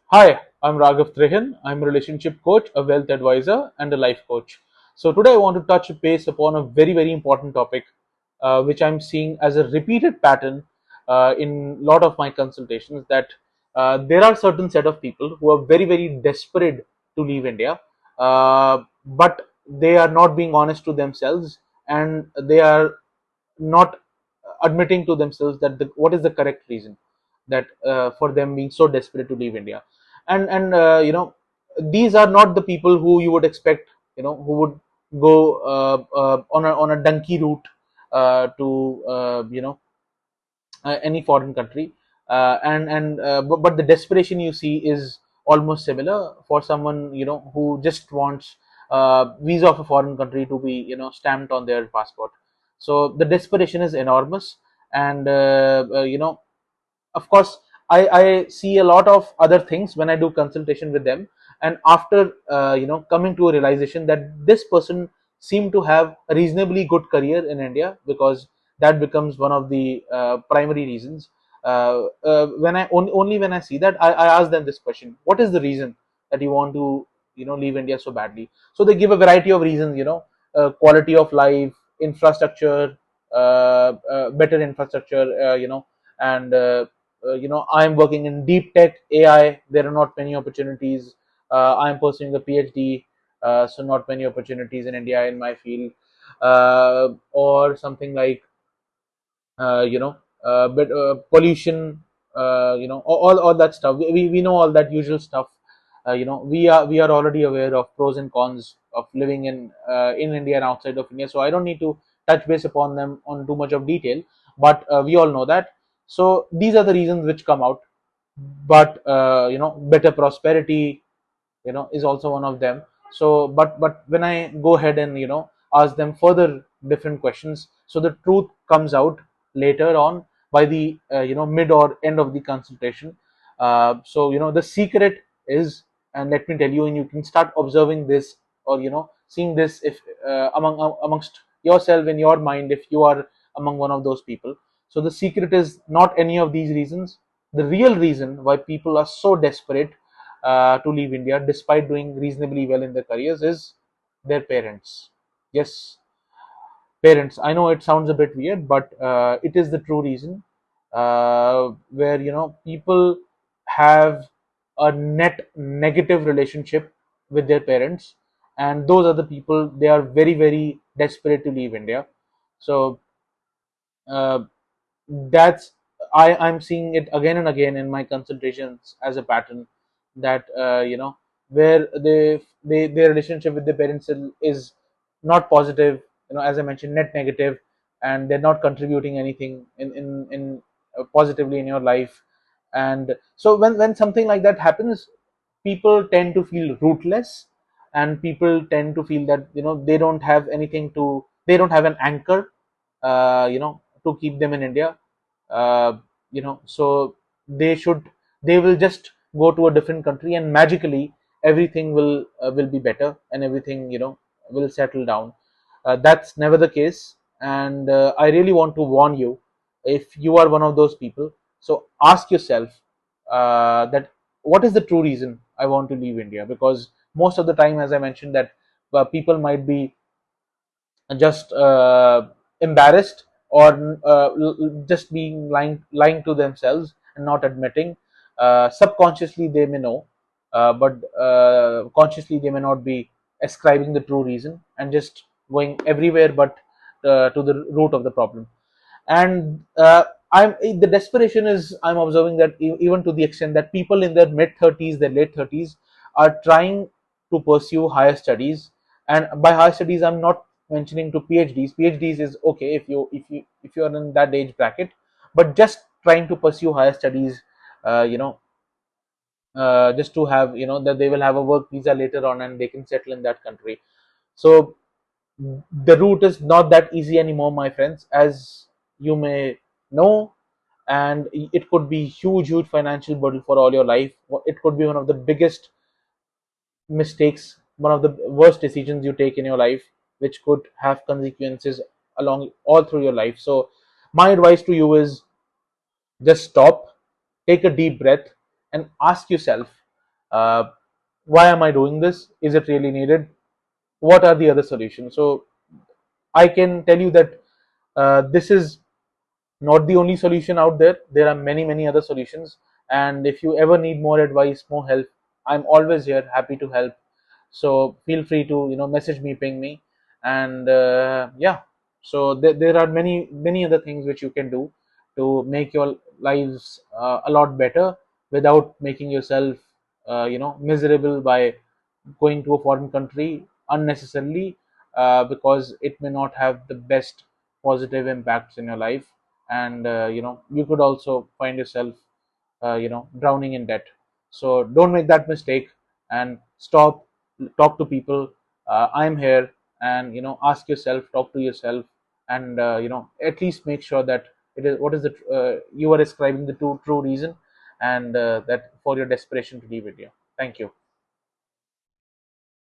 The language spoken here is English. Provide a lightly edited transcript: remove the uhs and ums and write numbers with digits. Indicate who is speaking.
Speaker 1: Hi, I'm Raghav Trehan. I'm a relationship coach, a wealth advisor, and a life coach. So, today I want to touch base upon a very, very important topic, which I'm seeing as a repeated pattern in a lot of my consultations that there are certain set of people who are very, very desperate to leave India, but they are not being honest to themselves and they are not admitting to themselves that what is the correct reason that for them being so desperate to leave India, and these are not the people who you would expect, who would go on a donkey route to any foreign country, but the desperation you see is almost similar for someone who just wants visa of a foreign country to be stamped on their passport. So the desperation is enormous, and of course I see a lot of other things when I do consultation with them, and after coming to a realization that this person seemed to have a reasonably good career in India, because that becomes one of the primary reasons. When I only when I see that, I ask them this question: what is the reason that you want to leave India so badly? So they give a variety of reasons, quality of life, infrastructure, better infrastructure, and I'm working in deep tech AI. There are not many opportunities. I'm pursuing a PhD, so not many opportunities in India in my field, or something like but pollution, all that stuff. We know all that usual stuff. We are already aware of pros and cons of living in India and outside of India, so I don't need to touch base upon them on too much of detail. But we all know that. So these are the reasons which come out. But better prosperity, is also one of them. So but when I go ahead and ask them further different questions, so the truth comes out later on by the mid or end of the consultation. So the secret is, and let me tell you, and you can start observing this, or seeing this, if amongst yourself in your mind, if you are among one of those people. So the secret is not any of these reasons. The real reason why people are so desperate to leave India despite doing reasonably well in their careers is their parents. Yes, parents. I know it sounds a bit weird, but it is the true reason, where people have a net negative relationship with their parents, and those are the people, they are very, very desperate to leave India. So uh, that's, I'm seeing it again and again in my consultations as a pattern, that where their relationship with their parents is not positive, as I mentioned, net negative, and they're not contributing anything in positively in your life. And so when something like that happens, people tend to feel rootless, and people tend to feel that they don't have anything to, they don't have an anchor to keep them in India. So they should, they will just go to a different country, and magically everything will be better, and everything will settle down. That's never the case, and I really want to warn you, if you are one of those people. So ask yourself that what is the true reason I want to leave India, because most of the time, as I mentioned, that people might be just embarrassed, or just being lying to themselves and not admitting. Subconsciously they may know, but consciously they may not be ascribing the true reason, and just going everywhere but to the root of the problem. And I'm the desperation is, I'm observing that even to the extent that people in their mid 30s, their late 30s, are trying to pursue higher studies. And by higher studies, I'm not mentioning to PhDs is okay if you are in that age bracket, but just trying to pursue higher studies, you know just to have, that they will have a work visa later on, and they can settle in that country. So the route is not that easy anymore, my friends, as you may know. And it could be huge financial burden for all your life. It could be one of the biggest mistakes, one of the worst decisions you take in your life, which could have consequences along all through your life. So my advice to you is, just stop, take a deep breath, and ask yourself, uh, why am I doing this? Is it really needed? What are the other solutions? So I can tell you that this is not the only solution out there. There are many, many other solutions. And if you ever need more advice, more help, I'm always here, happy to help. So feel free to message me, ping me, and yeah. So there are many, many other things which you can do to make your lives a lot better without making yourself miserable by going to a foreign country unnecessarily, because it may not have the best positive impacts in your life. And you could also find yourself drowning in debt. So don't make that mistake, and stop, talk to people. I'm here. And ask yourself, talk to yourself, and at least make sure that it is what is the you are ascribing the true reason, and that for your desperation to leave India. Thank you.